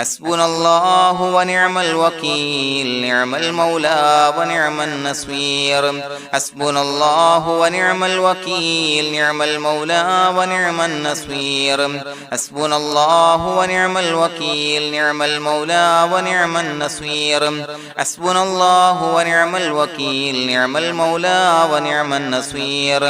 حسبنا الله ونعم الوكيل نعم المولى ونعم النصير حسبنا الله ونعم الوكيل نعم المولى ونعم النصير حسبنا الله ونعم الوكيل نعم المولى ونعم النصير حسبنا الله ونعم الوكيل نعم المولى ونعم النصير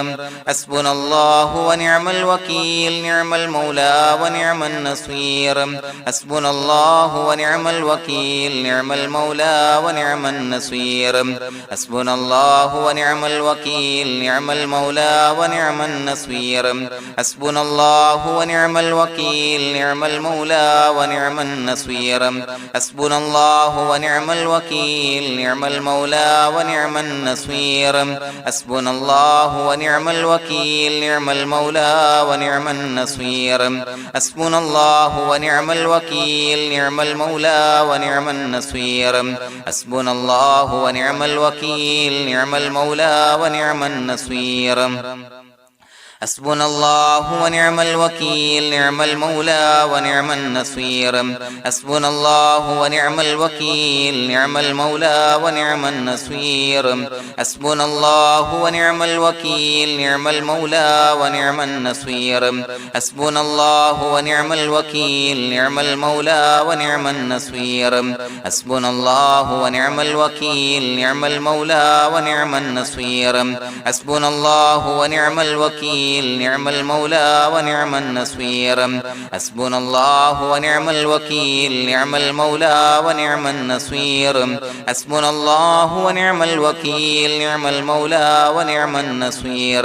حسبنا الله ونعم الوكيل نعم المولى ونعم النصير حسبنا الله ونعم الوكيل نعم المولى ونعم النصير حسبنا الله ونعم الوكيل نعم المولى ونعم النصير حسبنا الله ونعم الوكيل نعم المولى ونعم النصير حسبنا الله ونعم الوكيل نعم المولى ونعم النصير حسبنا الله ونعم الوكيل نعم المولى ونعم النصير حسبنا الله ونعم الوكيل نعم المولى ونعم النصير حسبنا الله ونعم الوكيل نعم المولى ونعم النصير حسبنا الله ونعم الوكيل نعم المولى ونعم النصير حسبنا الله ونعم الوكيل نعم المولى ونعم النصير حسبنا الله ونعم الوكيل نعم المولى ونعم النصير حسبنا الله ونعم الوكيل نعم المولى ونعم النصير حسبنا الله ونعم الوكيل نعم المولى ونعم النصير حسبنا الله ونعم الوكيل نعم المولى ونعم النصير حسبنا الله ونعم الوكيل نعم المولى ونعم النصير حسبنا الله ونعم الوكيل نعم المولى ونعم النصير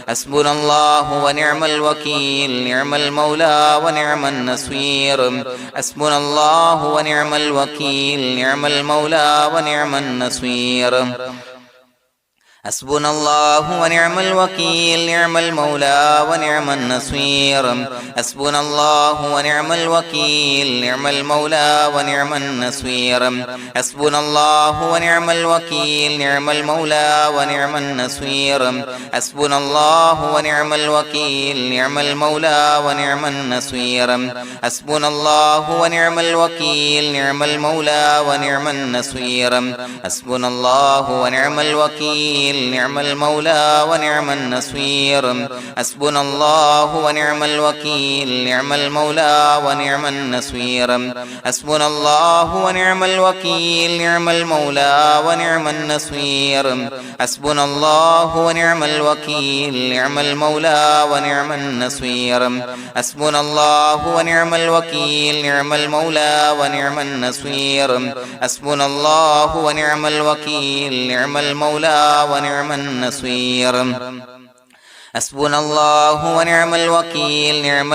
حسبنا الله ونعم الوكيل نعم المولى ونعم النصير حسبنا الله ونعم الوكيل نعم المولى ونعم النصير حسبنا الله ونعم الوكيل نعم المولى ونعم النصير حسبنا الله ونعم الوكيل نعم المولى ونعم النصير حسبنا الله ونعم الوكيل نعم المولى ونعم النصير حسبنا الله ونعم الوكيل نعم المولى ونعم النصير حسبنا الله ونعم الوكيل نعم المولى ونعم النصير حسبنا الله ونعم الوكيل نعم المولى ونعم النصير حسبنا الله ونعم الوكيل نعم المولى ونعم النصير حسبنا الله ونعم الوكيل نعم المولى ونعم النصير حسبنا الله ونعم الوكيل نعم المولى ونعم النصير حسبنا الله ونعم الوكيل نعم المولى ونعم النصير حسبنا الله ونعم الوكيل نعم المولى ونعم النصير حسبنا الله ونعم الوكيل نعم المولى ونعم النصير حسبنا الله ونعم الوكيل نعم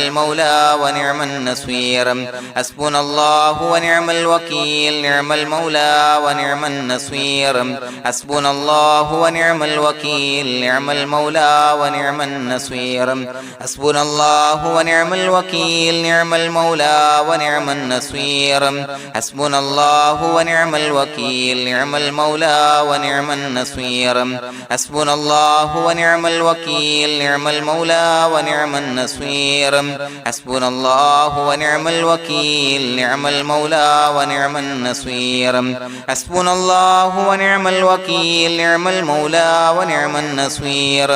المولى ونعم النصير حسبنا الله ونعم الوكيل نعم المولى ونعم النصير حسبنا الله ونعم الوكيل نعم المولى ونعم النصير حسبنا الله ونعم الوكيل نعم المولى ونعم النصير حسبنا الله ونعم الوكيل نعم المولى ونعم النصير حسبنا الله ونعم الوكيل نعم المولى ونعم النصير حسبنا الله ونعم الوكيل نعم المولى ونعم النصير حسبنا الله ونعم الوكيل نعم المولى ونعم النصير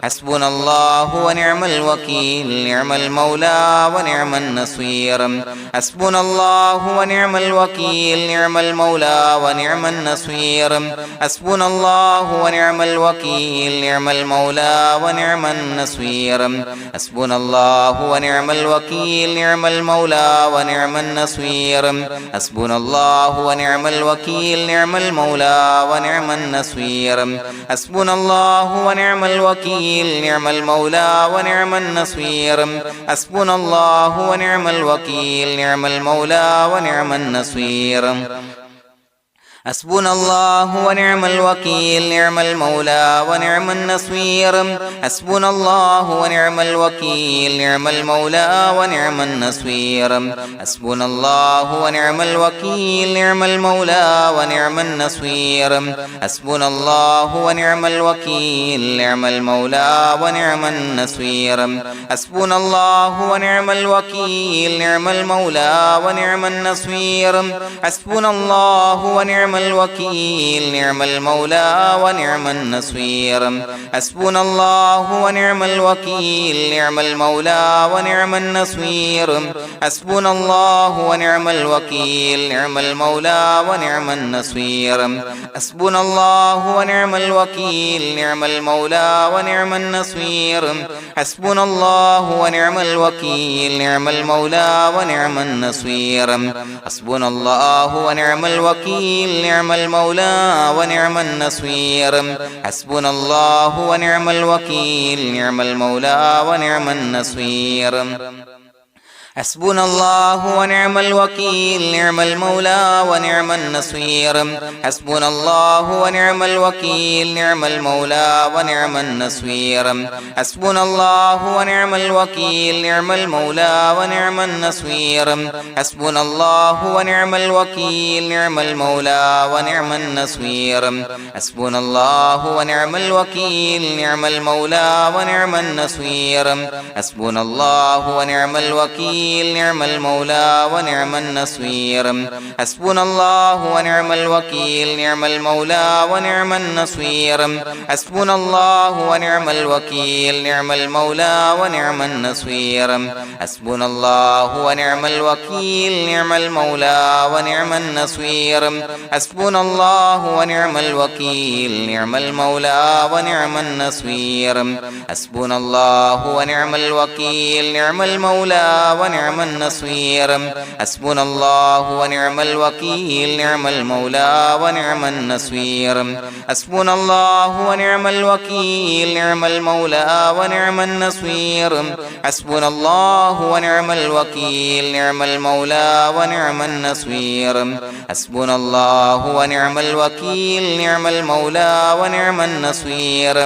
حسبنا الله ونعم الوكيل نعم المولى ونعم النصير حسبنا الله ونعم الوكيل نعم المولى ونعم النصير حسبنا الله ونعم الوكيل نعم المولى ونعم النصير حسبنا الله ونعم الوكيل نعم المولى ونعم النصير حسبنا الله ونعم الوكيل نعم المولى ونعم النصير حسبنا الله ونعم الوكيل نعم المولى ونعم النصير حسبنا الله ونعم الوكيل نعم المولى ونعم النصير حسبنا الله ونعم الوكيل نعم المولى ونعم النصير حسبنا الله ونعم الوكيل نعم المولى ونعم النصير حسبنا الله ونعم الوكيل نعم المولى ونعم النصير حسبنا الله ونعم الوكيل نعم المولى ونعم النصير حسبنا الله ونعم الوكيل نعم المولى ونعم النصير حسبنا الله ونعم الوكيل نعم المولى ونعم النصير حسبنا الله ونعم الوكيل نعم المولى ونعم النصير حسبنا الله ونعم الوكيل نعم المولى ونعم النصير حسبنا الله ونعم الوكيل نعم المولى ونعم النصير حسبنا الله ونعم الوكيل نعم المولى ونعم النصير حسبنا الله ونعم الوكيل نعم المولى ونعم النصير حسبنا الله ونعم الوكيل نعم المولى ونعم النصير حسبنا الله ونعم الوكيل نعم المولى ونعم النصير حسبنا الله ونعم الوكيل نعم المولى ونعم النصير حسبنا الله ونعم الوكيل نعم المولى ونعم النصير حسبنا الله ونعم الوكيل نعم المولى ونعم النصير حسبنا الله ونعم الوكيل نعم المولى ونعم النصير حسبنا الله ونعم الوكيل نعم المولى ونعم النصير حسبنا الله ونعم الوكيل نعم المولى ونعم النصير حسبنا الله ونعم الوكيل نعم المولى ونعم النصير حسبنا الله ونعم الوكيل نعم المولى ونعم النصير حسبنا الله ونعم الوكيل نعم المولى ونعم النصير حسبنا الله ونعم الوكيل نعم المولى ونعم النصير حسبنا الله ونعم الوكيل نعم المولى ونعم النصير حسبنا الله ونعم الوكيل نعم المولى ونعم النصير حسبنا الله ونعم الوكيل نعم المولى ونعم النصير حسبنا الله ونعم الوكيل نعم المولى ونعم النصير حسبنا الله ونعم الوكيل نعم المولى ونعم النصير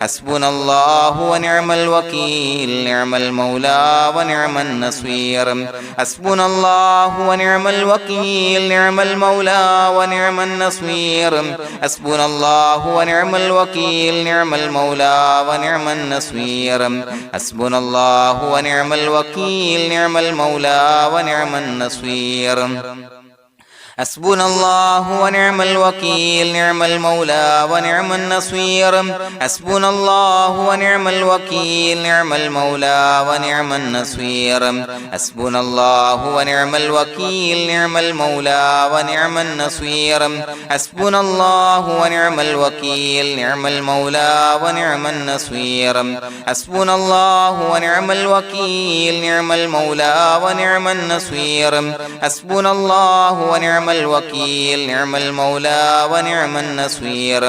حسبنا الله ونعم الوكيل نعم المولى ونعم النصير حسبنا الله ونعم الوكيل نعم المولى ونعم النصير حسبنا الله ونعم الوكيل نعم المولى ونعم النصير حسبنا الله ونعم الوكيل نعم المولى ونعم النصير حسبنا الله ونعم الوكيل نعم المولى ونعم النصير حسبنا الله ونعم الوكيل نعم المولى ونعم النصير حسبنا الله ونعم الوكيل نعم المولى ونعم النصير حسبنا الله ونعم الوكيل نعم المولى ونعم النصير حسبنا الله ونعم الوكيل نعم المولى ونعم النصير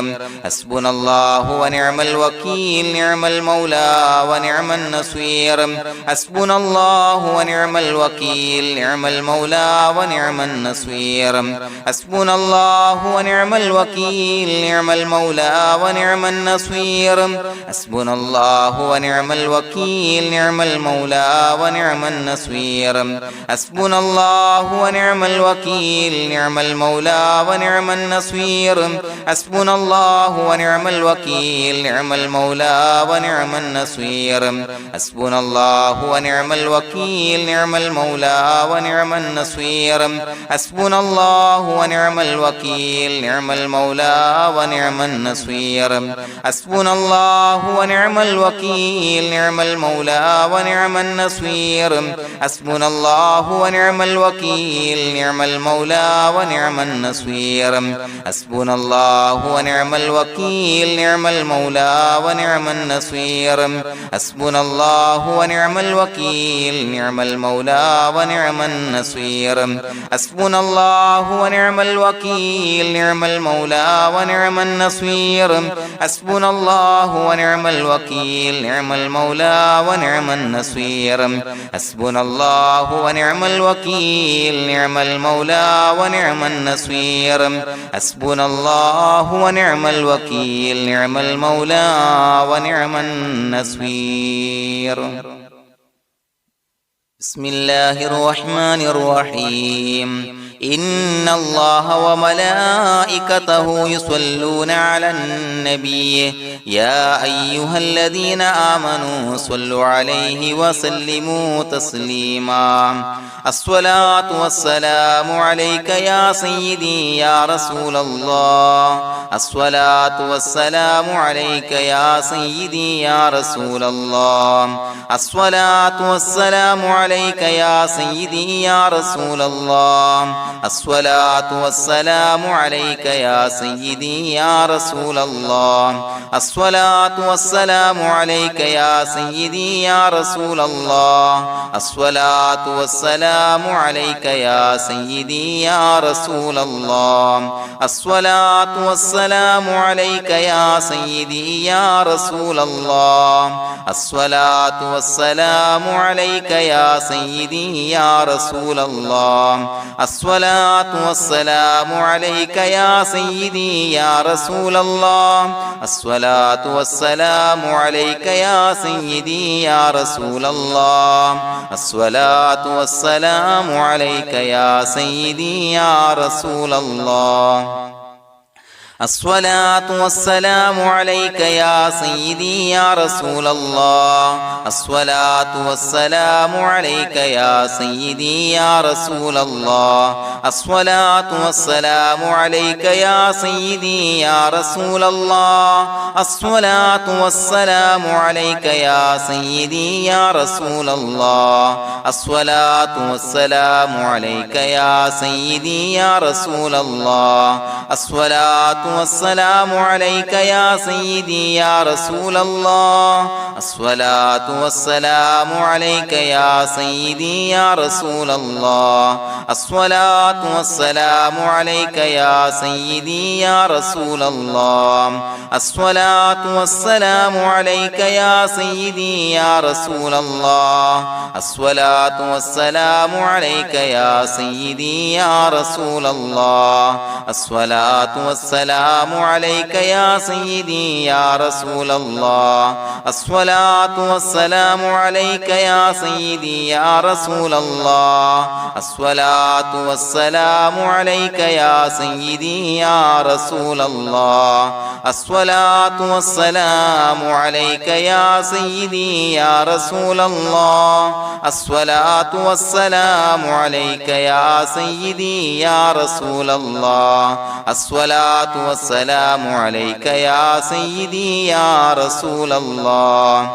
حسبنا الله ونعم الوكيل نعم المولى ونعم النصير حسبنا الله ونعم الوكيل نعم المولى ونعم النصير حسبنا الله ونعم الوكيل نعم المولى ونعم النصير حسبنا الله ونعم الوكيل نعم المولى ونعم النصير حسبنا الله ونعم الوكيل نعم المولى ونعم النصير حسبنا الله ونعم الوكيل نعم المولى ونعم النصير حسبنا الله ونعم الوكيل نعم المولى ونعم النصير حسبنا الله ونعم الوكيل نعم المولى ونعم النصير حسبنا الله ونعم الوكيل نعم المولى ونعم النصير حسبنا الله ونعم الوكيل نعم المولى ونعم النصير حسبنا الله ونعم الوكيل نعم المولى ونعم النصير حسبنا الله ونعم الوكيل نعم المولى ونعم النصير حسبنا الله ونعم الوكيل نعم المولى ونعم النصير حسبنا الله ونعم الوكيل نعم المولى ونعم النصير حسبنا الله ونعم الوكيل نعم المولى ونعم النصير حسبنا الله ونعم الوكيل نعم المولى ونعم النصير بسم الله الرحمن الرحيم إن الله وملائكته يصلون على النبي يا أيها الذين آمنوا صلوا عليه وسلموا تسليما الصلاة والسلام عليك يا سيدي يا رسول الله الصلاة والسلام عليك يا سيدي يا رسول الله الصلاة والسلام عليك يا سيدي يا رسول الله الصلاة والسلام عليك يا سيدي يا رسول الله الصلاة والسلام عليك يا سيدي يا رسول الله الصلاة والسلام عليك يا سيدي يا رسول الله الصلاة والسلام عليك يا سيدي يا رسول الله الصلاة والسلام عليك يا سيدي يا رسول الله الصلاة والسلام عليك يا سيدي يا رسول الله الصلاة والسلام عليك يا سيدي يا رسول الله الصلاة والسلام عليك يا سيدي يا رسول الله الصلاة والسلام عليك يا سيدي يا رسول الله الصلاة والسلام عليك يا سيدي يا رسول الله الصلاة والسلام عليك يا سيدي يا رسول الله الصلاة والسلام عليك يا سيدي يا رسول الله الصلاة والسلام عليك يا سيدي يا رسول الله الصلاة والسلام عليك يا سيدي يا رسول الله الصلاة والسلام عليك يا سيدي يا رسول الله الصلاة والسلام عليك يا سيدي يا رسول الله الصلاة والسلام عليك يا سيدي يا رسول الله الصلاة والسلام عليك يا سيدي يا رسول الله الصلاة والسلام عليك يا سيدي يا رسول الله الصلاة والسلام عليك يا سيدي يا رسول الله الصلاة والسلام عليك يا سيدي يا رسول الله الصلاة والسلام عليك يا سيدي يا رسول الله الصلاة والسلام عليك يا سيدي يا رسول الله الصلاة والسلام عليك يا سيدي يا رسول الله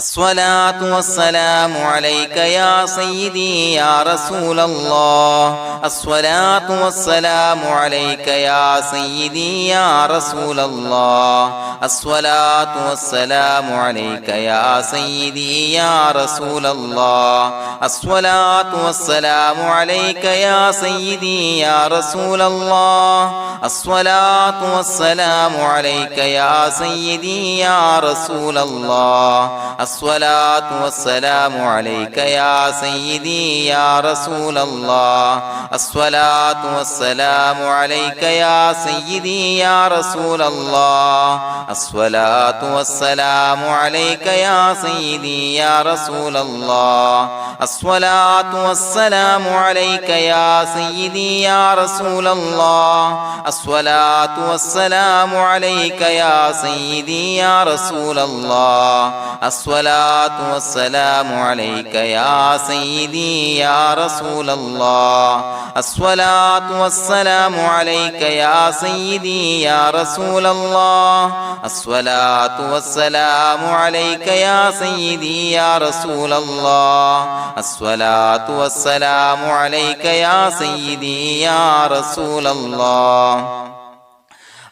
الصلاة والسلام عليك يا سيدي يا رسول الله الصلاة والسلام عليك يا سيدي يا رسول الله الصلاة والسلام عليك يا سيدي يا رسول الله الصلاة والسلام عليك يا سيدي يا رسول الله الصلاة والسلام عليك يا سيدي يا رسول الله الصلاة والسلام عليك يا سيدي يا رسول الله الصلاة والسلام عليك يا سيدي يا رسول الله الصلاة والسلام عليك يا سيدي يا رسول الله الصلاة والسلام عليك يا سيدي يا رسول الله الصلاة والسلام عليك يا سيدي يا رسول الله الصلاة والسلام عليك يا سيدي يا رسول الله الصلاة والسلام عليك يا سيدي يا رسول الله الصلاة والسلام عليك يا سيدي يا رسول الله الصلاة والسلام عليك يا سيدي يا رسول الله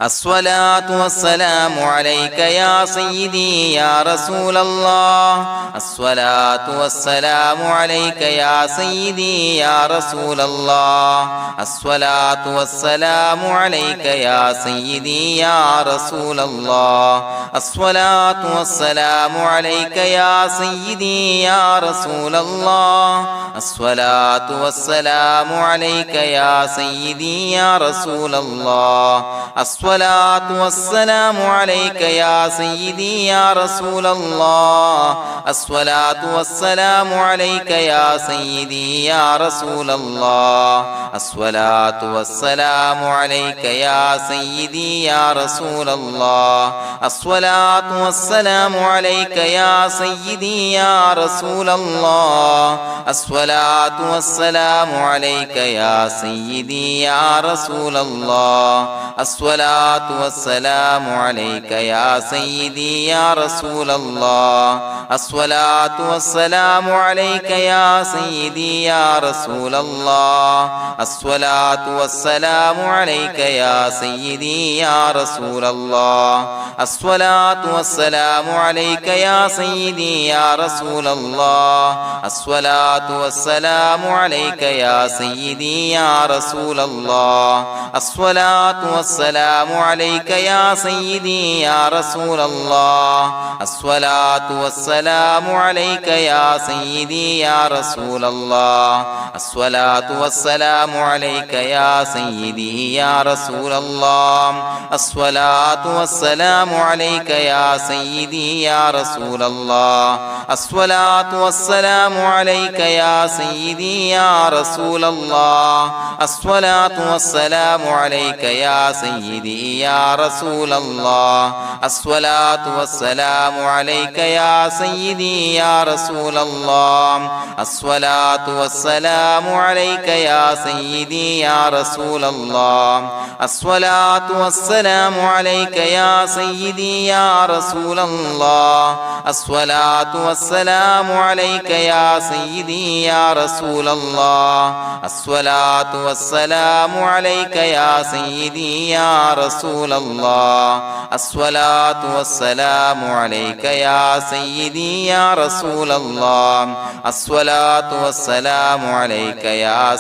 الصلاة والسلام عليك يا سيدي يا رسول الله الصلاة والسلام عليك يا سيدي يا رسول الله الصلاة والسلام عليك يا سيدي يا رسول الله الصلاة والسلام عليك يا سيدي يا رسول الله الصلاة والسلام عليك يا سيدي يا رسول الله الصلاة والسلام عليك يا سيدي يا رسول الله الصلاة والسلام عليك يا سيدي يا رسول الله الصلاة والسلام عليك يا سيدي يا رسول الله الصلاة والسلام عليك يا سيدي يا رسول الله الصلاة والسلام عليك يا سيدي يا رسول الله الصلاة والسلام عليك يا سيدي يا رسول الله الصلاة والسلام عليك يا سيدي يا رسول الله الصلاة والسلام عليك يا سيدي يا رسول الله الصلاة والسلام عليك يا سيدي يا رسول الله الصلاة والسلام عليك يا سيدي يا رسول الله الصلاة والسلام عليك يا سيدي يا رسول الله الصلاة والسلام عليك يا سيدي يا رسول الله الصلاة والسلام عليك يا سيدي يا رسول الله الصلاة والسلام عليك يا سيدي يا رسول الله الصلاة والسلام عليك يا سيدي يا رسول الله الصلاة والسلام عليك يا سيدي يا رسول الله الصلاة والسلام عليك يا سيدي يا رسول الله الصلاة والسلام عليك يا سيدي يا رسول الله الصلاة والسلام عليك يا سيدي يا رسول الله الصلاة والسلام عليك يا سيدي يا رسول الله الصلاة والسلام عليك يا سيدي يا رسول الله الصلاة والسلام عليك يا سيدي يا رسول الله الصلاة والسلام عليك يا سيدي يا رسول الله الصلاة والسلام عليك يا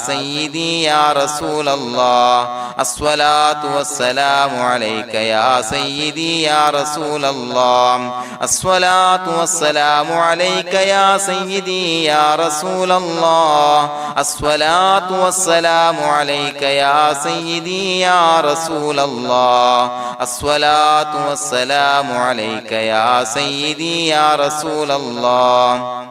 سيدي يا رسول الله الصلاة والسلام عليك يا سيدي يا رسول الله الصلاة والسلام عليك يا سيدي يا رسول الله الصلاة والسلام عليك يا سيدي يا رسول الله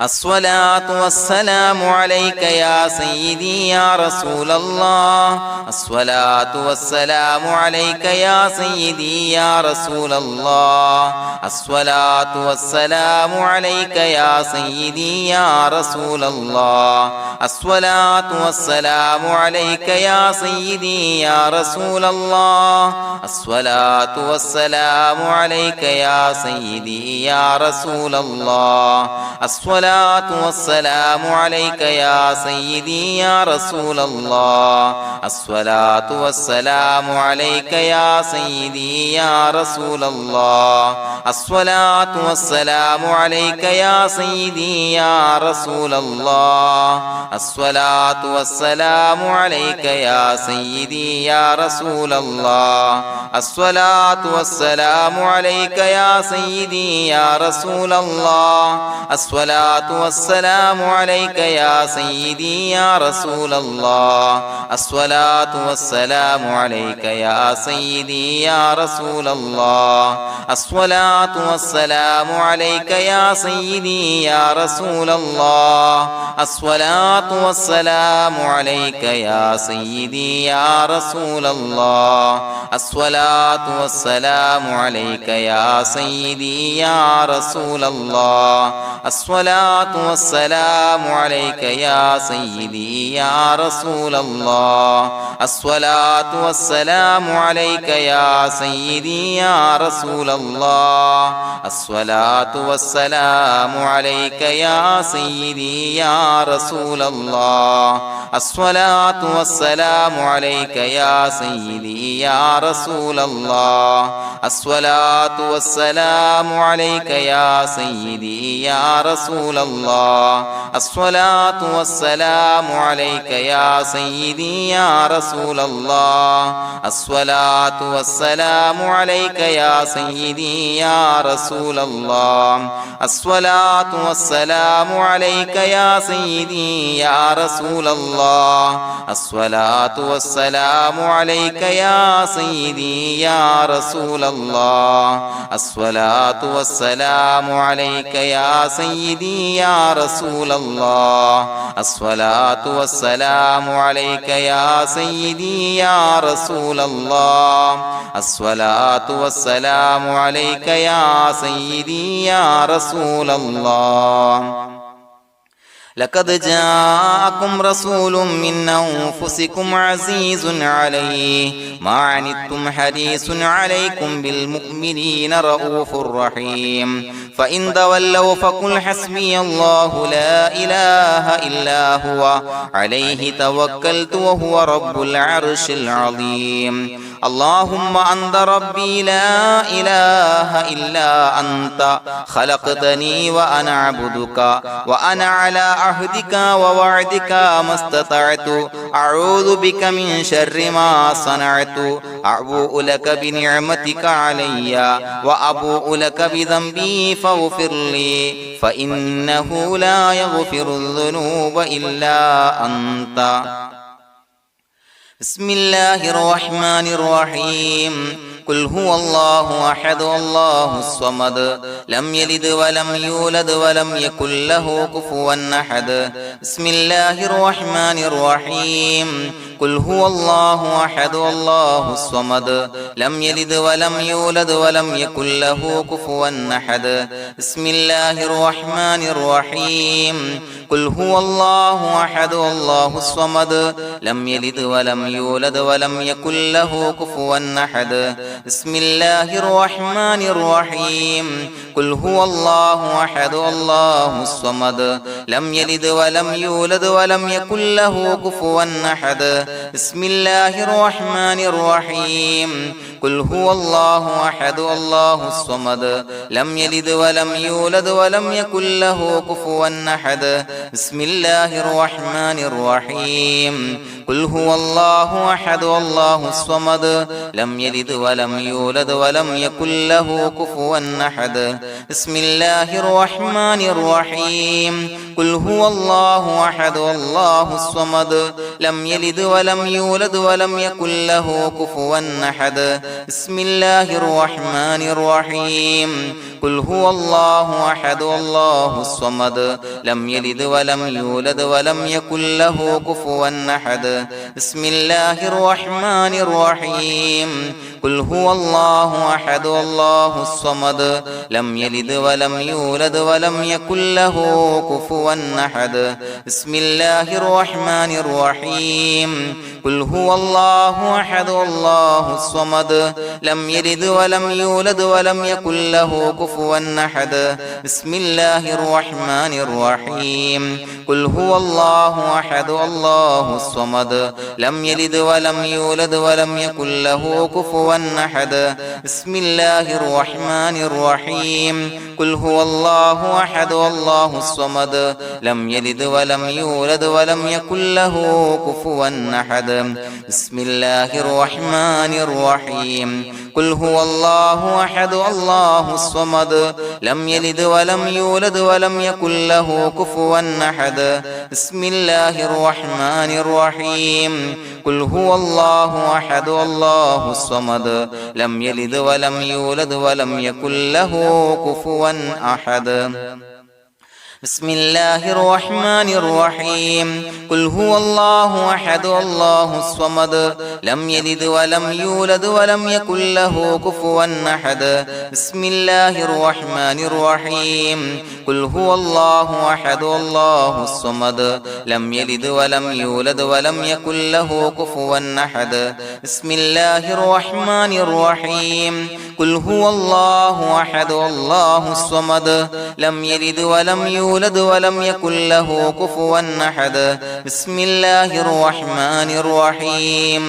الصلاة والسلام عليك يا سيدي يا رسول الله الصلاة والسلام عليك يا سيدي يا رسول الله الصلاة والسلام عليك يا سيدي يا رسول الله الصلاة والسلام عليك يا سيدي يا رسول الله الصلاة والسلام عليك يا سيدي يا رسول الله الصلاة والسلام عليك يا سيدي يا رسول الله الصلاة والسلام عليك يا سيدي يا رسول الله الصلاة والسلام عليك يا سيدي يا رسول الله الصلاة والسلام عليك يا سيدي يا رسول الله الصلاة والسلام عليك يا سيدي يا رسول الله الصلاة والسلام عليك يا سيدي يا رسول الله الصلاة والسلام عليك يا سيدي يا رسول الله الصلاة والسلام عليك يا سيدي يا رسول الله الصلاة والسلام عليك يا سيدي يا رسول الله الصلاة والسلام عليك يا سيدي يا رسول الله الصلاة الصلاة والسلام عليك يا سيدي يا رسول الله الصلاة والسلام عليك يا سيدي يا رسول الله الصلاة والسلام عليك يا سيدي يا رسول الله الصلاة والسلام عليك يا سيدي يا رسول الله الصلاة والسلام عليك يا سيدي يا رسول الله الصلاة والسلام عليك يا سيدي يا رسول الله الصلاة والسلام عليك يا سيدي يا رسول الله الصلاة والسلام عليك يا سيدي يا رسول الله الصلاة والسلام عليك يا سيدي يا رسول الله الصلاة والسلام عليك يا سيدي يا رسول الله الصلاة والسلام عليك يا سيدي يا رسول الله الصلاة والسلام عليك يا سيدي يا رسول الله لقد جاءكم رسول من أنفسكم عزيز عليه ما عنتم حريص عليكم بالمؤمنين رؤوف رحيم فإن تولوا فقل حسبي الله لا إله إلا هو عليه توكلت وهو رب العرش العظيم اللهم أنت ربي لا إله إلا أنت خلقتني وأنا عبدك وأنا على عهدك ووعدك ما استطعت أعوذ بك من شر ما صنعت أبوء لك بنعمتك علي وأبوء لك بذنبي فاغفر لي فإنه لا يغفر الذنوب إلا أنت بسم الله الرحمن الرحيم قل هو الله أحد الله الصمد لم يلد ولم يولد ولم يكن له كفوا أحد بسم الله الرحمن الرحيم قل هو الله أحد الله الصمد لم يلد ولم يولد ولم يكن له كفوا أحد بسم الله الرحمن الرحيم قل هو الله أحد الله الصمد لم يلد ولم يولد ولم يكن له كفوا أحد بسم الله الرحمن الرحيم قل هو الله أحد الله الصمد لم يلد ولم يولد ولم يكن له كفوا أحد بسم الله الرحمن الرحيم قل هو الله أحد الله الصمد لم يلد ولم يولد ولم يكن له كفوا أحد بسم الله الرحمن الرحيم قل هو الله أحد الله الصمد لم يلد ولم يولد ولم يكن له كفوا أحد بسم الله الرحمن الرحيم قل هو الله أحد الله الصمد لم يلد ولم يولد ولم يكن له كفوا أحد بسم الله الرحمن الرحيم قل هو الله أحد الله الصمد لم يلد ولم يولد ولم يكن له كفوا أحد بسم الله الرحمن الرحيم قل هو الله أحد الله الصمد لم يلد ولم يولد ولم يكن له كفوا أحد بسم الله الرحمن الرحيم قل هو الله أحد الله الصمد لم يلد ولم يولد ولم يكن له كفوا أحد بسم الله الرحمن الرحيم قل هو الله أحد الله الصمد لم يلد ولم يولد ولم يكن له كفوا أحد بسم الله الرحمن الرحيم قل هو الله أحد الله الصمد لم يلد ولم يولد ولم يكن له كفوا أحد بسم الله الرحمن الرحيم قل هو الله أحد الله الصمد لم يلد ولم يولد ولم يكن له كفوا أحد بسم الله الرحمن الرحيم قل هو الله أحد الله الصمد لم يلد ولم يولد ولم يكن له كفوا أحد بسم الله الرحمن الرحيم قل هو الله أحد الله الصمد لم يلد ولم يولد ولم يكن له كفوا أحد بسم الله الرحمن الرحيم قل هو الله أحد الله الصمد لم يلد ولم يولد ولم يكن له كفوا أحد بسم الله الرحمن الرحيم قل هو الله أحد الله الصمد لم يلد ولم يولد ولم يكن له كفوا أحد بسم الله الرحمن الرحيم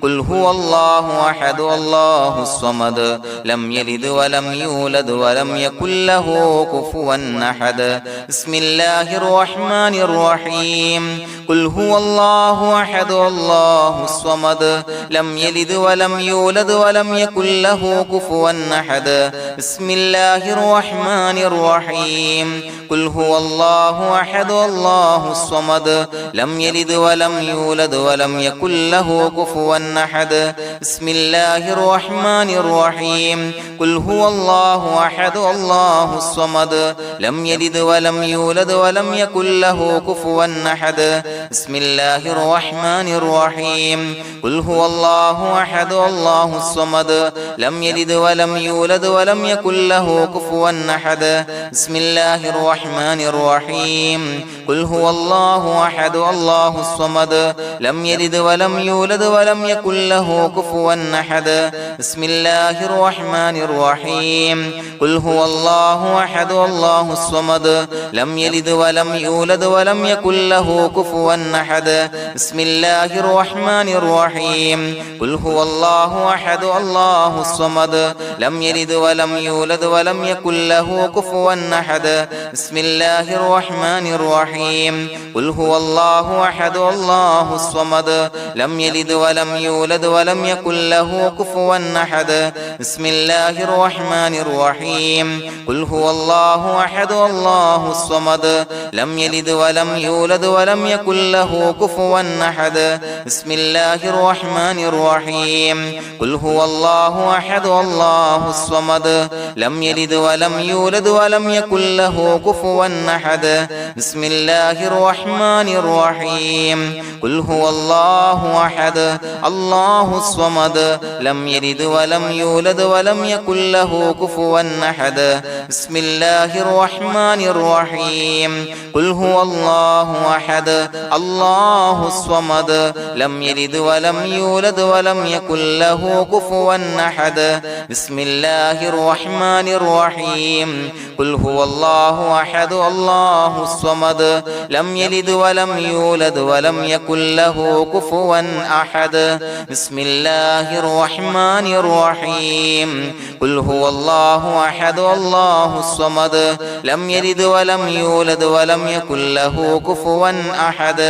قل هو الله أحد الله الصمد لم يلد ولم يولد ولم يكن له كفوا أحد بسم الله الرحمن الرحيم قل هو الله أحد الله الصمد لم يلد ولم يولد ولم يكن له كفوا أحد بسم الله الرحمن الرحيم قل هو الله أحد الله الصمد لم يلد ولم يولد ولم يكن له كفوا أحد بسم الله الرحمن الرحيم قل هو الله أحد الله الصمد لم يلد ولم يولد ولم يكن له كفوا أحد بسم الله الرحمن الرحيم قل هو الله أحد الله الصمد لم يلد ولم يولد ولم يكن له كفوا أحد بسم الله الرحمن الرحيم قل هو الله أحد الله الصمد لم يلد ولم يولد ولم يكن له كفوا أحد بسم الله الرحمن الرحيم قل هو الله أحد الله الصمد لم يلد ولم يولد ولم يكن له كفوا أحد بسم الله الرحمن الرحيم قل هو الله أحد الله الصمد لم يلد ولم يولد ولم يكن له كفوا أحد بسم الله الرحمن الرحيم قل هو الله أحد الله الصمد لم يلد ولم يولد ولم يكن له كفوا أحد بسم الله الرحمن الرحيم قل هو الله أحد الله الصمد لم يلد ولم يولد ولم يكن له كفوا أحد بسم الله الرحمن الرحيم قل هو الله أحد الله الصمد لم يلد ولم يولد ولم يكن له كفوا أحد بسم الله الرحمن الرحيم قل هو الله أحد الله الصمد لم يلد ولم يولد ولم يكن له كفوا أحد بسم الله الرحمن الرحيم قل هو الله أحد الله الصمد لم يلد ولم يولد ولم يكن له كفوا أحد بسم الله الرحمن الرحيم قل هو الله أحد الله الصمد لم يلد ولم يولد ولم يكن له كفوا أحد بسم الله الرحمن الرحيم قل هو الله أحد الله الصمد لم يلد ولم يولد ولم يكن له كفوا أحد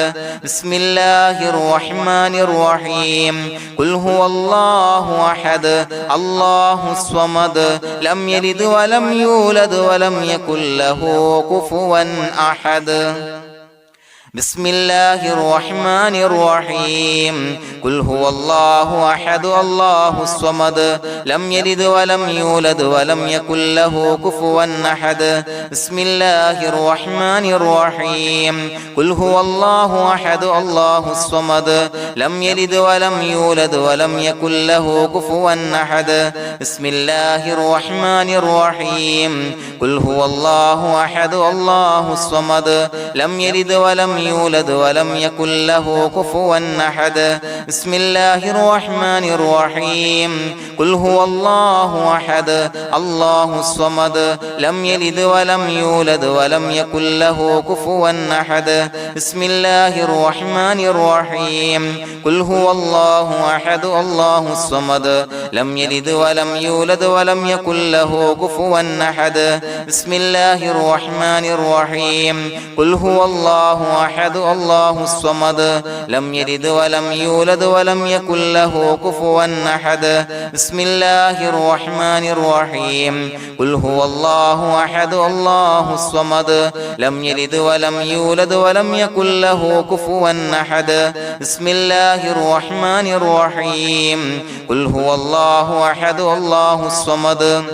بسم الله الرحمن الرحيم قل هو الله أحد الله الصمد لم يلد ولم يولد ولم يكن له كفوا أحد بسم الله الرحمن الرحيم قل هو الله أحد الله الصمد لم يلد ولم يولد ولم يكن له كفوا أحد بسم الله الرحمن الرحيم قل هو الله أحد الله الصمد لم يلد ولم يولد ولم يكن له كفوا أحد بسم الله الرحمن الرحيم قل هو الله أحد الله الصمد لم يلد ولم يولد ولم يكن له كفوا أحد بسم الله الرحمن الرحيم قل هو الله أحد الله الصمد لم يلد ولم يولد ولم يكن له كفوا أحد بسم الله الرحمن الرحيم قل هو الله أحد الله الصمد لم يلد ولم يولد ولم يكن له كفوا أحد بسم الله الرحمن الرحيم قل هو الله أحد الله الصمد لم يلد ولم يولد ولم يكن له كفوا أحد بسم الله الرحمن الرحيم قل هو الله أحد الله الصمد لم يلد ولم يولد ولم يكن له كفوا أحد بسم الله الرحمن الرحيم قل هو الله أحد الله الصمد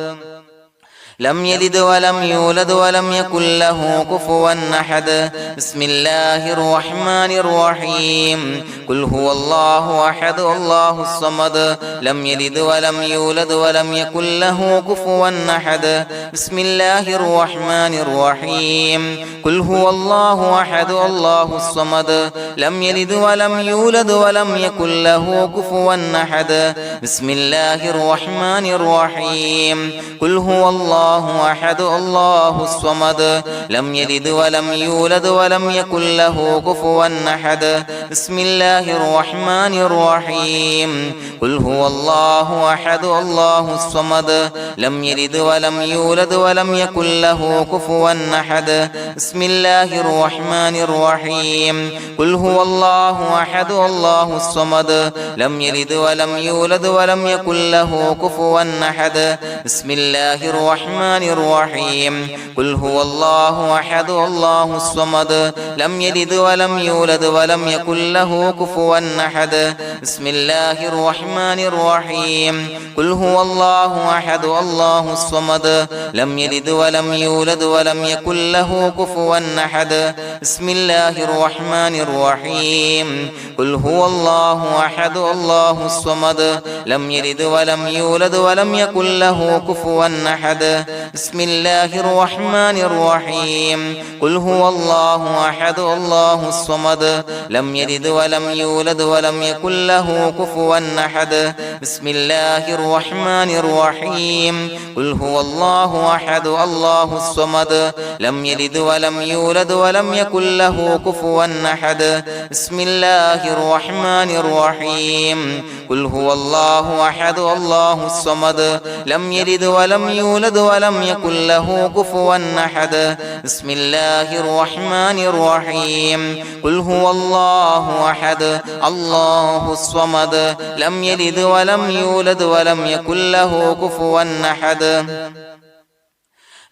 لم يلد ولم يولد ولم يكن له كفوا أحد بسم الله الرحمن الرحيم قل هو الله أحد الله الصمد لم يلد ولم يولد ولم يكن له كفوا أحد بسم الله الرحمن الرحيم قل هو الله أحد الله الصمد لم يلد ولم يولد ولم يكن له كفوا أحد بسم الله الرحمن الرحيم قل هو الله أحد الله الصمد لم يلد ولم يولد ولم يكن له كفوا أحد بسم الله الرحمن الرحيم قل هو الله أحد الله الصمد لم يلد ولم يولد ولم يكن له كفوا أحد بسم الله الرحمن الرحيم قل هو الله أحد الله الصمد لم يلد ولم يولد ولم يكن له كفوا أحد بسم الله الرحمن الرحيم قل هو الله أحد الله الصمد لم يلد ولم يولد ولم يكن له كفوا أحد بسم الله الرحمن الرحيم قل هو الله أحد الله الصمد لم يلد ولم يولد ولم يكن له كفوا أحد بسم الله الرحمن الرحيم قل هو الله أحد الله الصمد لم يلد ولم يولد ولم يكن له كفوا أحد بسم الله الرحمن الرحيم قل هو الله أحد الله الصمد لم يلد ولم يولد ولم يكن له كفوا أحد بسم الله الرحمن الرحيم قل هو الله أحد الله الصمد لم يلد ولم يولد ولم يكن له كفوا أحد بسم الله الرحمن الرحيم قل هو الله أحد الله الصمد لم يلد ولم يولد ولم يكن له كفوا أحد بسم الله الرحمن الرحيم قل هو الله أحد الله الصمد لم يلد ولم يولد ولم يكن له كفوا أحد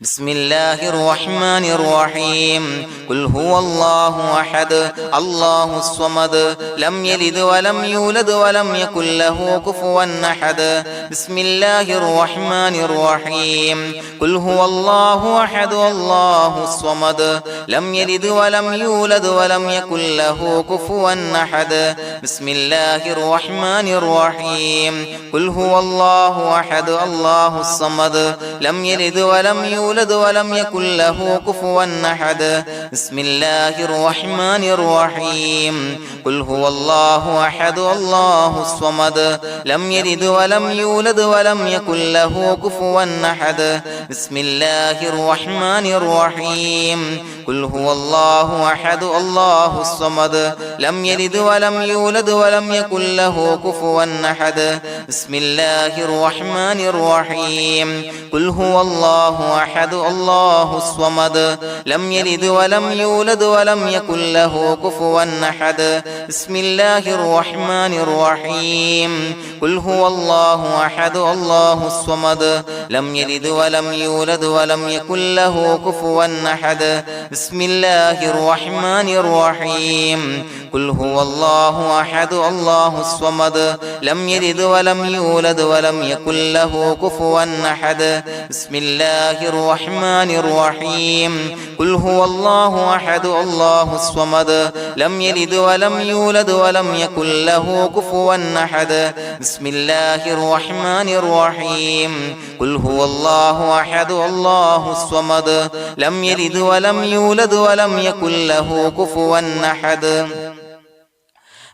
بسم الله الرحمن الرحيم قل هو الله أحد الله الصمد لم يلد ولم يولد ولم يكن له كفوا أحد بسم الله الرحمن الرحيم قل هو الله أحد الله الصمد لم يلد ولم يولد ولم يكن له كفوا أحد بسم الله الرحمن الرحيم قل هو الله أحد الله الصمد لم يلد ولم يولد ولم يكن له كفوا أحد بسم الله الرحمن الرحيم قل هو الله أحد الله الصمد لم يلد ولم يولد ولم يكن له كفوا أحد بسم الله الرحمن الرحيم قل هو الله أحد الله الصمد لم يلد ولم يولد ولم يكن له كفوا أحد بسم الله الرحمن الرحيم قل هو الله أحد الله الصمد لم يلد ولم يولد ولم يكن له كفوا أحد بسم الله الرحمن الرحيم قل هو الله أحد الله الصمد لم يلد ولم يولد ولم يكن له كفوا أحد بسم الله الرحمن الرحيم قل هو الله أحد الله الصمد لم يلد ولم يولد ولم يكن له كفوا أحد بسم الله الرحمن الرحيم قل هو الله أحد الله الصمد لم يلد ولم يولد ولم يكن له كفوا أحد بسم الله الرحمن الرحيم قل هو الله أحد الله الصمد لم يلد ولم يولد ولم يكن له كفوا أحد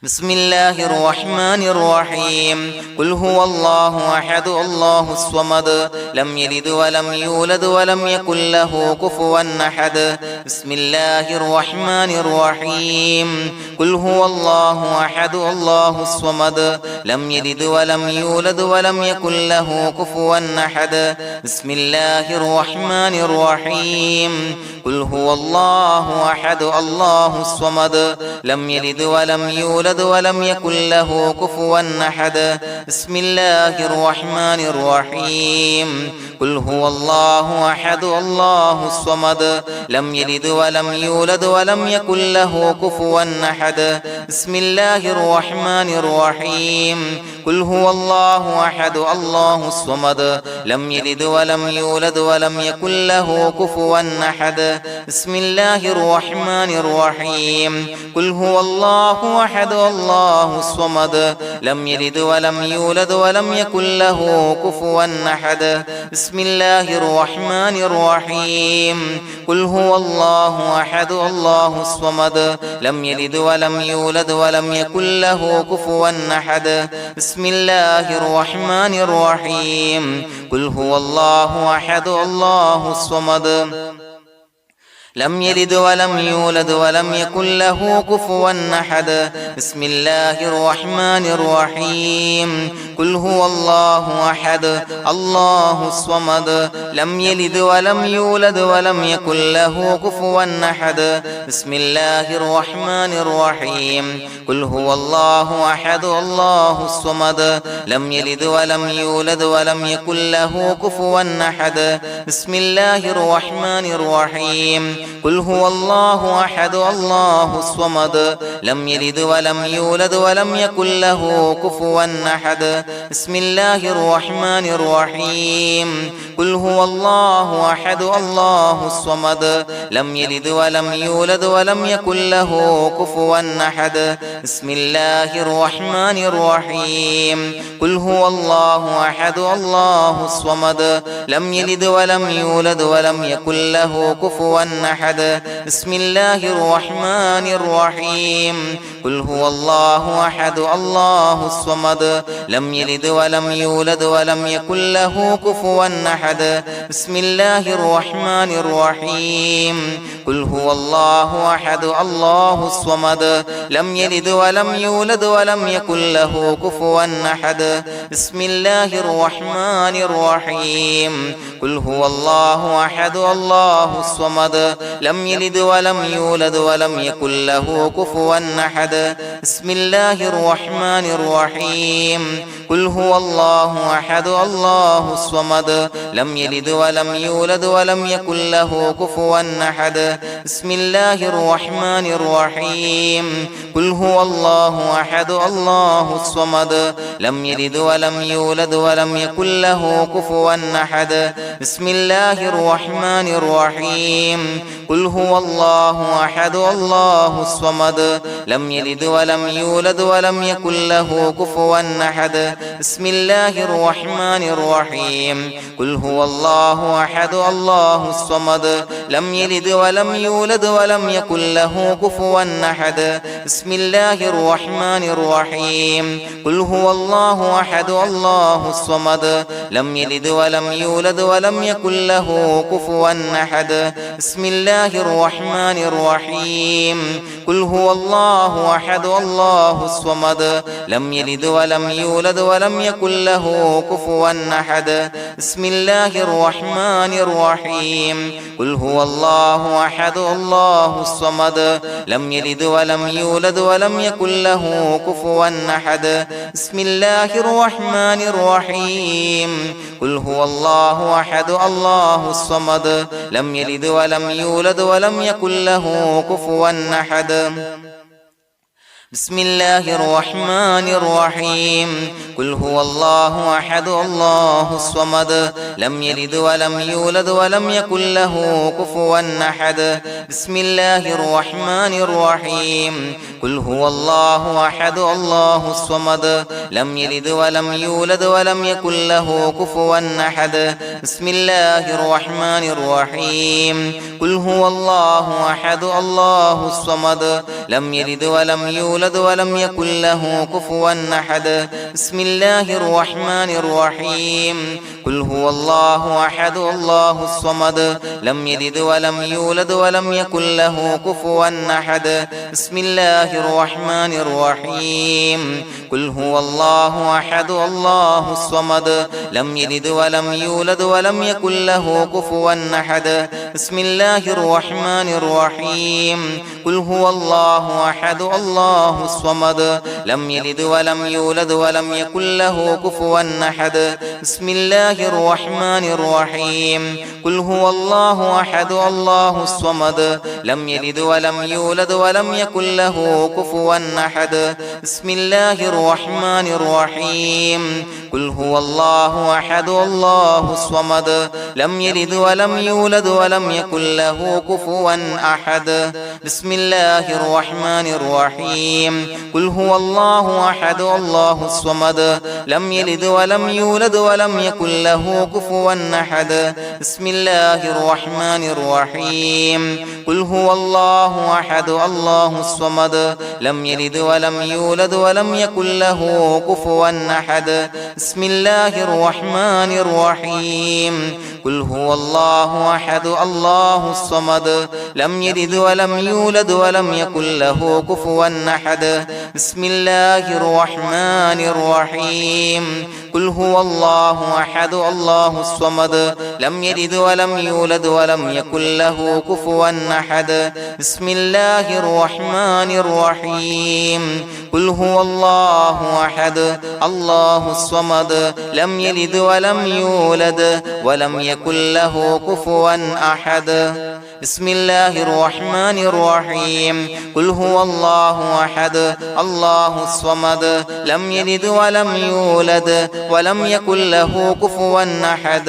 بسم الله الرحمن الرحيم قل هو الله أحد الله الصمد لم يلد ولم يولد ولم يكن له كفوا أحد بسم الله الرحمن الرحيم قل هو الله أحد الله الصمد لم يلد ولم يولد ولم يكن له كفوا أحد بسم الله الرحمن الرحيم قل هو الله أحد الله الصمد لم يلد ولم يولد يولد ولم يكن له كفوا أحد بسم الله الرحمن الرحيم قل هو الله أحد الله الصمد لم يلد ولم يولد ولم يكن له كفوا أحد بسم الله الرحمن الرحيم قل هو الله أحد الله الصمد لم يلد ولم يولد ولم يكن له كفوا أحد بسم الله الرحمن الرحيم قل هو الله أحد الله الصمد لم يلد ولم يولد ولم يكن له كفوا أحد بسم الله الرحمن الرحيم قل هو الله أحد الله الصمد لم يلد ولم يولد ولم يكن له كفوا أحد بسم الله الرحمن الرحيم قل هو الله أحد الله الصمد لم يلد ولم يولد ولم يكن له كفوا أحد بسم الله الرحمن الرحيم قل هو الله أحد الله الصمد لم يلد ولم يولد ولم يكن له كفوا أحد بسم الله الرحمن الرحيم قل هو الله أحد الله الصمد لم يلد ولم يولد ولم يكن له كفوا أحد بسم الله الرحمن الرحيم قل هو الله أحد الله الصمد لم يلد ولم يولد ولم يكن له كفوا أحد بسم الله الرحمن الرحيم قل هو الله أحد الله الصمد لم يلد ولم يولد ولم يكن له كفوا أحد بسم الله الرحمن الرحيم قل هو الله أحد الله الصمد لم يلد ولم يولد ولم يكن له كفوا أحد بسم الله الرحمن الرحيم قل هو الله أحد الله الصمد لم يلد ولم يولد ولم يكن له كفوا أحد بسم الله الرحمن الرحيم قل هو الله أحد الله الصمد لم يلد ولم يولد ولم يكن له كفوا أحد بسم الله الرحمن الرحيم قل هو الله أحد الله الصمد لم يلد ولم يولد ولم يكن له كفوا أحد بسم الله الرحمن الرحيم قل هو الله أحد الله الصمد لم يلد ولم يولد ولم يكن له كفوا أحد بسم الله الرحمن الرحيم قل هو الله أحد الله الصمد لم يلد ولم يولد ولم يكن له كفوا أحد بسم الله الرحمن الرحيم قل هو الله أحد الله الصمد لم يلد ولم يولد ولم يكن له كفوا أحد بسم الله الرحمن الرحيم قل هو الله أحد الله الصمد لم يلد ولم يولد ولم يكن له كفوا أحد بسم الله الرحمن الرحيم قل هو الله أحد الله الصمد لم يلد ولم يولد ولم يكن له كفوا أحد بسم الله الرحمن الرحيم قل هو الله أحد الله الصمد لم يلد ولم يولد ولم يكن له كفوا أحد بسم الله الرحمن الرحيم قل هو الله أحد الله الصمد لم يلد ولم يولد ولم يكن له كفوا أحد بسم الله الرحمن الرحيم قل هو الله أحد الله الصمد لم يلد ولم يولد ولم يكن له كفوا أحد بسم الله الرحمن الرحيم قل هو الله أحد الله الصمد لم يلد ولم يولد ولم يكن له كفوا أحد بسم الله الرحمن الرحيم قل هو الله أحد الله الصمد لم يلد ولم يولد ولم يكن له كفوا أحد بسم الله الرحمن الرحيم قل هو الله أحد الله الصمد لم يلد ولم يولد ولم يكن له كفوا أحد بسم الله الرحمن الرحيم قل هو الله أحد الله الصمد لم يلد ولم يولد ولم يكن له كفوا أحد بسم الله الرحمن الرحيم قل هو الله أحد الله الصمد لم يلد ولم يولد ولم يكن له كفوا أحد بسم الله الرحمن الرحيم قل هو الله الله أحد الله الصمد لم يلد ولم يولد ولم يكن له كفوا أحد بسم الله الرحمن الرحيم قل هو الله أحد الله الصمد لم يلد ولم يولد ولم يكن له كفوا أحد بسم الله الرحمن الرحيم قل هو الله أحد الله الصمد لم يلد ولم يولد ولم يكن له كفوا أحد بسم الله الرحمن الرحيم قل هو الله أحد الله الصمد لم يلد ولم يولد ولم يكن له كفوا أحد بسم الله الرحمن الرحيم قل هو الله أحد الله الصمد لم يلد ولم يولد ولم يكن له كفوا أحد بسم الله الرحمن الرحيم قل هو الله أحد الله الصمد لم يلد ولم يولد ولم يكن له كفوا أحد بسم الله الرحمن الرحيم قل هو الله أحد الله الصمد لم يلد ولم يولد ولم يكن له كفوا أحد بسم الله الرحمن الرحيم قل هو الله أحد الله الصمد لم يلد ولم يولد ولم يكن له كفوا أحد بسم الله الرحمن الرحيم قل هو الله أحد الله الصمد لم يلد ولم يولد ولم يكن له كفوا أحد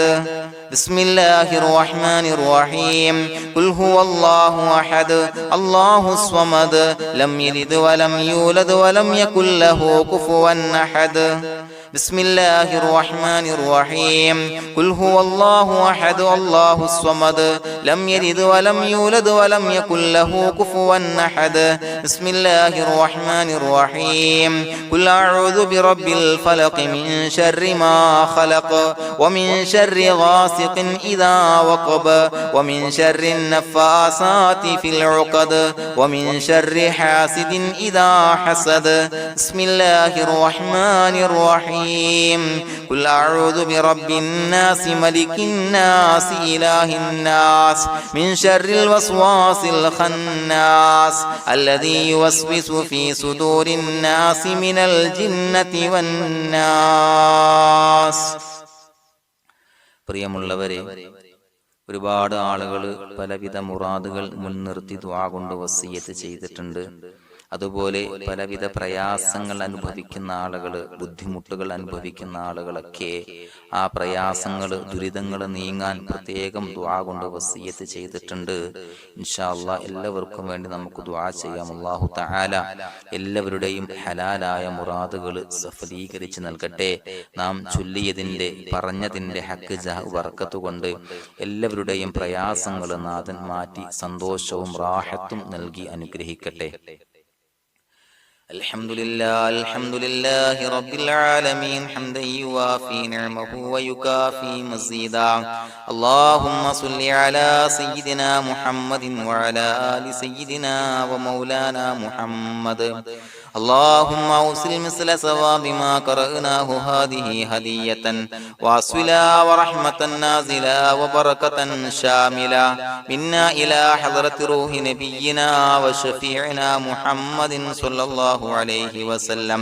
بسم الله الرحمن الرحيم قل هو الله أحد الله الصمد لم يلد ولم يولد ولم يكن له كفوا أحد بسم الله الرحمن الرحيم قل هو الله أحد الله الصمد لم يلد ولم يولد ولم يكن له كفوا أحد بسم الله الرحمن الرحيم قل أعوذ برب الفلق من شر ما خلق ومن شر غاسق إذا وقب ومن شر النفاثات في العقد ومن شر حاسد إذا حسد بسم الله الرحمن الرحيم قل أعوذ برب الناس ملك الناس إله الناس من شر الوسواس الخناس الذي يوسوس في صدور الناس من الجنة والناس. പ്രിയമുള്ളവരെ, ഒരുപാട് ആളുകൾ പലവിധ മുറാദുകൾ മുൻനിർത്തി ദുആ കൊണ്ട് വസിയ്യത്ത് ചെയ്തിട്ടുണ്ട്. അതുപോലെ പലവിധ പ്രയാസങ്ങൾ അനുഭവിക്കുന്ന ആളുകൾ, ബുദ്ധിമുട്ടുകൾ അനുഭവിക്കുന്ന ആളുകളൊക്കെ ആ പ്രയാസങ്ങൾ, ദുരിതങ്ങൾ നീങ്ങാൻ പ്രത്യേകം ദുആ കൊണ്ട് വസിയ്യത്ത് ചെയ്തിട്ടുണ്ട്. ഇൻഷാ അല്ലാഹ് എല്ലാവർക്കും വേണ്ടി നമുക്ക് ദുആ ചെയ്യാം. അല്ലാഹു തആല എല്ലാവരുടെയും ഹലാലായ മുറാദുകൾ സഫലീകരിച്ച് നൽകട്ടെ. നാം ചൊല്ലിയതിന്റെ, പറഞ്ഞതിന്റെ ഹക്ക് ജാഹ് ബർക്കത്ത് കൊണ്ട് എല്ലാവരുടെയും പ്രയാസങ്ങൾ നാഥൻ മാറ്റി സന്തോഷവും റാഹത്തും നൽകി അനുഗ്രഹിക്കട്ടെ. الحمد لله رب العالمين حمدا يوافي نعمه ويكافي مزيدا. اللهم صل على سيدنا محمد وعلى آل سيدنا ومولانا محمد. اللهم أوصل مثل ثواب ما قرأناه هذه هدية واصلا ورحمة نازلا وبركة شاملة منا إلى حضرة روح نبينا وشفيعنا محمد صلى الله عليه وسلم،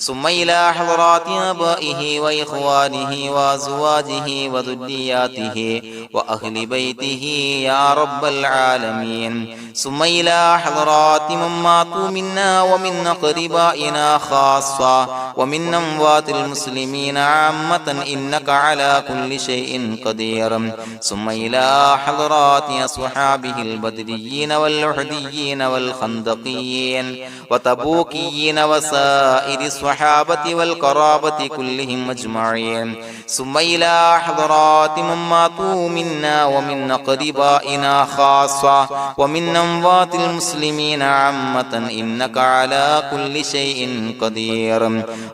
ثم إلى حضرات آبائه وإخوانه وأزواجه وذرياته وأهل بيته يا رب العالمين، ثم إلى حضرات من ماتوا منا ومن أقربائنا خاصة ومن أموات المسلمين عامة إنك على كل شيء قدير، ثم إلى حضرات أصحابه البدريين والأحديين والخندقيين وتبوكيين وسائر الصحابة والقرابة كلهم أجمعين، ثم إلى حضرات من ماتوا منا ومن أقربائنا خاصة ومن أموات المسلمين عامة إنك على كل شيء قدير.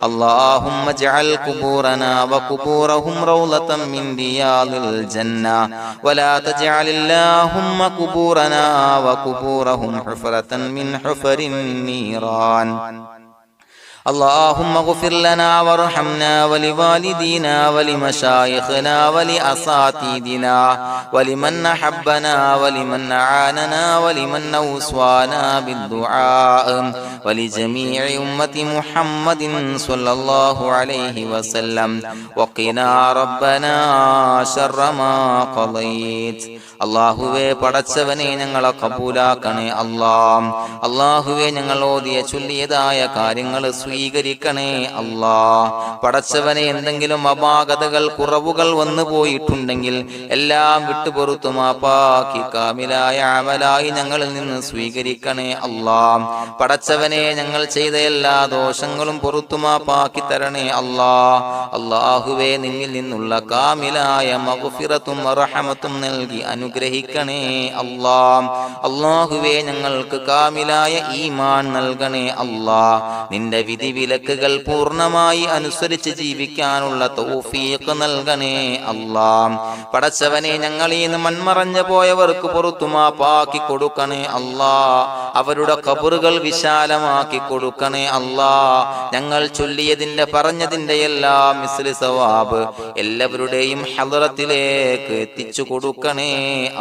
اللهم اجعل قبورنا وقبورهم روضة من رياض الجنة، ولا تجعل اللهم قبورنا وقبورهم حفرة من حفر النيران. اللهم اغفر لنا وارحمنا ولوالدينا ولمشايخنا ولأساتذتنا ولمن أحبنا ولمن أعاننا ولمن أوصانا بالدعاء ولجميع أمة محمد صلى الله عليه وسلم وقنا ربنا شر ما قضيت. അള്ളാഹുവേ പടച്ചവനെ ഞങ്ങളെ കബൂലാക്കണേ അല്ലാഹ്. അള്ളാഹുവേ ഞങ്ങൾ ഓതിയ ചൊല്ലിയതായ കാര്യങ്ങൾ സ്വീകരിക്കണേ അല്ലാഹ്. പടച്ചവനെ എന്തെങ്കിലും അപാകതകൾ കുറവുകൾ വന്നു പോയിട്ടുണ്ടെങ്കിൽ എല്ലാം വിട്ടുപൊറുത്തു മാപ്പാക്കി കാമിലായ അമലായി ഞങ്ങളിൽ നിന്ന് സ്വീകരിക്കണേ അല്ലാഹ്. പടച്ചവനെ ഞങ്ങൾ ചെയ്ത എല്ലാ ദോഷങ്ങളും പൊറുത്തു മാപ്പാക്കി തരണേ അല്ലാഹ്. അള്ളാഹുവേ നിന്നിൽ നിന്നുള്ള കാമിലായ മഗ്ഫിറത്തും റഹമത്തും നൽകി അനുഗ്രഹിക്കണേ അല്ലാഹ്. അല്ലാഹുവേ ഞങ്ങൾക്ക് കാമിലായ ഈമാൻ നൽകണേ അല്ലാഹ്. നിന്റെ വിധി വിലക്കുകൾ പൂർണ്ണമായി അനുസരിച്ച് ജീവിക്കാനുള്ള തൗഫീഖ് നൽകണേ അല്ലാഹ്. പടച്ചവനെ ഞങ്ങളിൽ നിന്ന് മൺമറഞ്ഞു പോയവർക്ക് പുറത്തു മാപ്പാക്കി കൊടുക്കണേ അല്ലാഹ്. അവരുടെ ഖബറുകൾ വിശാലമാക്കി കൊടുക്കണേ അല്ലാഹ്. ഞങ്ങൾ ചൊല്ലിയതിന്റെ പറഞ്ഞതിന്റെ എല്ലാം മിസ്ലി സവാബ് എല്ലാവരുടെയും ഹളറത്തിലേക്ക് എത്തിച്ചു കൊടുക്കണേ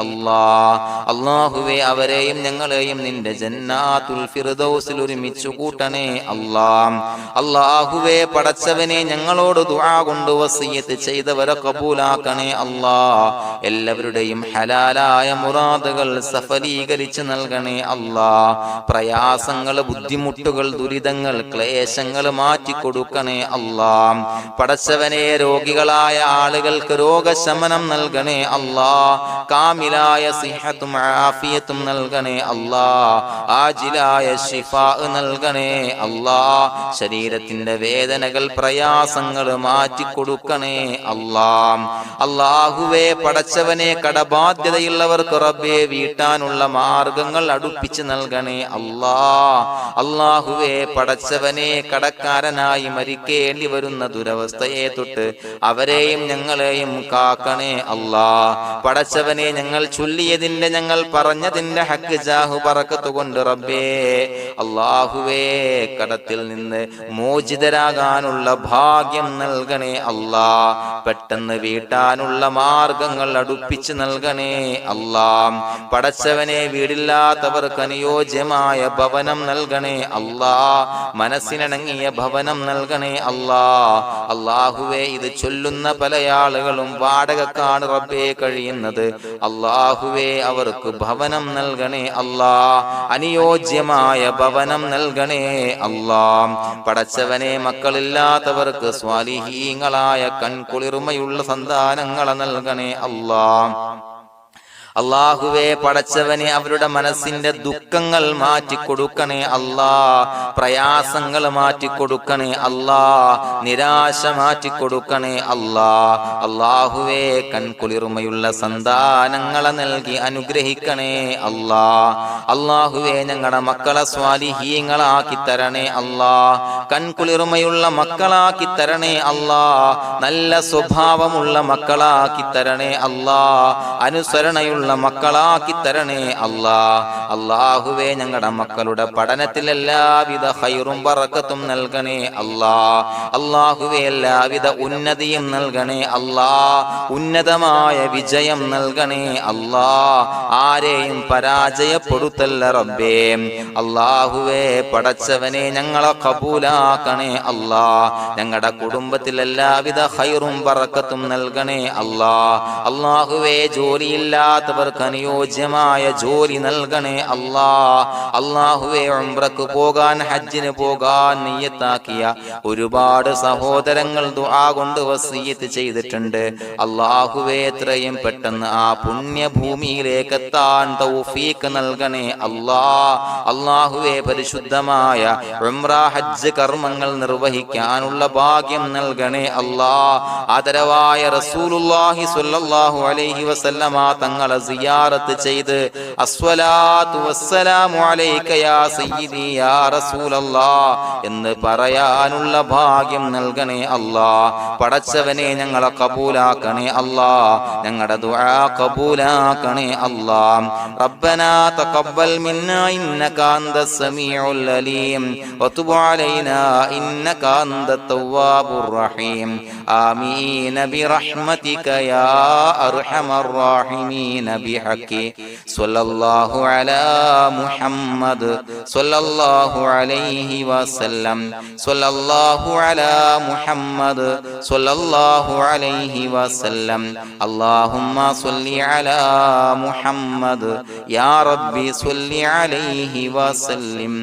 അല്ലാഹ്. അല്ലാഹുവേ അവരെയും ഞങ്ങളെയും നിന്റെ ജന്നാത്തുൽ ഫിർദൗസിൽ ഒരുമിച്ചു കൂട്ടണേ അല്ലാഹ്. അല്ലാഹുവേ പടച്ചവനെ ഞങ്ങളോട് ദുആ കൊണ്ട് വസിയത്ത് ചെയ്തവരെ കബൂലാക്കണേ അല്ലാഹ്. എല്ലാവരുടെയും ഹലാലായ മുറാദുകൾ സഫലീകരിച്ച് നൽകണേ അല്ലാഹ്. പ്രയാസങ്ങൾ, ബുദ്ധിമുട്ടുകൾ, ദുരിതങ്ങൾ, ക്ലേശങ്ങൾ മാറ്റിക്കൊടുക്കണേ അല്ലാഹ്. പടച്ചവനെ രോഗികളായ ആളുകൾക്ക് രോഗശമനം നൽകണേ അല്ലാഹ്. കാമിലായ സിഹത്തും ആഫിയത്തും നൽകണേ അല്ലാഹ്. ആജിലായ ശിഫാ നൽകണേ അല്ലാഹ്. ശരീരത്തിന്റെ വേദനകൾ, പ്രയാസങ്ങൾ മാറ്റിക്കൊടുക്കണേ അല്ലാഹ്. അല്ലാഹുവേ പടച്ചവനെ കടബാധ്യതയുള്ളവർക്ക് റബ്ബേ വീട്ടാനുള്ള മാർഗങ്ങൾ അടുപ്പിച്ച് നൽകണേ അല്ലാഹ്. അല്ലാഹുവേ പടച്ചവനെ കടക്കാരനായി മരിക്കേണ്ടി വരുന്ന ദുരവസ്ഥയെ തൊട്ട് അവരെയും ഞങ്ങളെയും കാക്കണേ അല്ലാഹ്. പടച്ചവനെ ഞങ്ങൾ ചൊല്ലിയതിന്റെ, ഞങ്ങൾ പറഞ്ഞതിന്റെ ഹക്ക് ജാഹു ബറക്കത്ത് കൊണ്ട് റബ്ബേ അല്ലാഹുവേ കടത്തിൽ നിന്ന് മോചിതരാകാനുള്ള ഭാഗ്യം നൽകണേ അല്ലാഹ്. പെട്ടെന്ന് വീട്ടാനുള്ള മാർഗങ്ങൾ അടുപ്പിച്ച് നൽകണേ അല്ലാഹ്. പടച്ചവനെ വീടില്ലാത്തവർക്ക് അനുയോജ്യമായ ഭവനം നൽകണേ അല്ലാഹ്. മനസ്സിനിണങ്ങിയ ഭവനം നൽകണേ അല്ലാഹ്. അല്ലാഹുവേ ഇത് ചൊല്ലുന്ന പല ആളുകളും വാടകക്കാണ് റബ്ബേ കഴിയുന്നത്. അല്ലാഹുവേ അവർക്ക് ഭവനം നൽകണേ അല്ലാഹ്. അനുയോജ്യമായ ഭവനം നൽകണേ അല്ലാഹ്. പടച്ചവനെ മക്കളില്ലാത്തവർക്ക് സ്വാലിഹീങ്ങളായ കൺകുളിർമയുള്ള സന്താനങ്ങളെ നൽകണേ അല്ലാഹ്. അല്ലാഹുവേ പടച്ചവനെ അവരുടെ മനസ്സിന്റെ ദുഃഖങ്ങൾ മാറ്റിക്കൊടുക്കണേ അല്ലാഹ്. പ്രയാസങ്ങൾ മാറ്റിക്കൊടുക്കണേ അല്ലാഹ്. നിരാശ മാറ്റിക്കൊടുക്കണേ അല്ലാഹ്. അല്ലാഹുവേ കൺകുളിർമയുള്ള സന്താനങ്ങളെ നൽകി അനുഗ്രഹിക്കണേ അല്ലാഹ്. അല്ലാഹുവേ ഞങ്ങളുടെ മക്കളെ സ്വാലിഹീങ്ങളാക്കി തരണേ അല്ലാഹ്. കൺകുളിർമയുള്ള മക്കളാക്കി തരണേ അല്ലാഹ്. നല്ല സ്വഭാവമുള്ള മക്കളാക്കി തരണേ അല്ലാഹ്. അനുസരണയുള്ള മക്കളാക്കി തരണേ അല്ലാഹ്. അല്ലാഹുവേ ഞങ്ങളുടെ മക്കളുടെ പഠനത്തിൽ എല്ലാവിധ ഖൈറും ബറക്കത്തും നൽകണേ അല്ലാഹ്. അല്ലാഹുവേ എല്ലാവിധ ഉന്നതിയും നൽകണേ അല്ലാഹ്. ഉന്നതമായ വിജയം നൽകണേ അല്ലാഹ്. ആരെയും പരാജയപ്പെടുത്തല്ല റബ്ബേ. അല്ലാഹുവേ പടച്ചവനെ ഞങ്ങളെ കബൂലാക്കണേ അല്ലാഹ്. ഞങ്ങളുടെ കുടുംബത്തിൽ എല്ലാവിധ ഖൈറും ബറക്കത്തും നൽകണേ അല്ലാഹ്. അല്ലാഹുവേ ജോലിയില്ലാത്ത അനുയോജ്യമായ ജോലി നൽകണേ അല്ലാഹ്. അല്ലാഹുവേ ഉംറക്ക് പോകാൻ, ഹജ്ജിന് പോകാൻ നിയ്യത്താക്കിയ ഒരുപാട് സഹോദരങ്ങൾ ദുആ കൊണ്ട് വസിയത്ത് ചെയ്തിട്ടുണ്ട്. അല്ലാഹുവേ എത്രയും പെട്ടെന്ന് ആ പുണ്യഭൂമിയിലേക്ക് എത്താൻ തൗഫീഖ് നൽകണേ അല്ലാഹ്. അല്ലാഹുവേ പരിശുദ്ധമായ ഉംറ ഹജ്ജ് കർമ്മങ്ങൾ നിർവഹിക്കാനുള്ള ഭാഗ്യം നൽകണേ അല്ലാഹ്. ആദരവായ റസൂലുള്ളാഹി സ്വല്ലല്ലാഹു അലൈഹി വസല്ലമ തങ്ങളെ സിയാറത്ത് ചെയ്ത് അസ്സലാത്തു വസ്സലാമു അലൈക യാ സയ്യിദി യാ റസൂലല്ലാഹ് എന്ന് പറയാനുള്ള ഭാഗ്യം നൽകണേ അല്ലാഹ്. പടച്ചവനെ ഞങ്ങളെ കബൂലാക്കണേ അല്ലാഹ്, ഞങ്ങളുടെ ദുആ കബൂലാക്കണേ അല്ലാഹ്. റബ്ബനാ തഖബ്ബൽ മിന്നാ ഇന്നക അന്തസ് സമീഉൽ അലീം വതുബ് അലൈനാ ഇന്നക അന്തത് തവ്വാബുർ റഹീം. ആമീൻ ബിറഹ്മതിക യാ അർഹമർ റഹീമീൻ ബിഹഖി സ്വല്ലല്ലാഹു അലാ മുഹമ്മദ് സ്വല്ലല്ലാഹു അലൈഹി വസല്ലം സ്വല്ലല്ലാഹു അലാ മുഹമ്മദ് സ്വല്ലല്ലാഹു അലൈഹി വസല്ലം. അല്ലാഹുമ്മ സ്വല്ലി അലാ മുഹമ്മദ് യാ റബ്ബി സ്വല്ലി അലൈഹി വസല്ലം.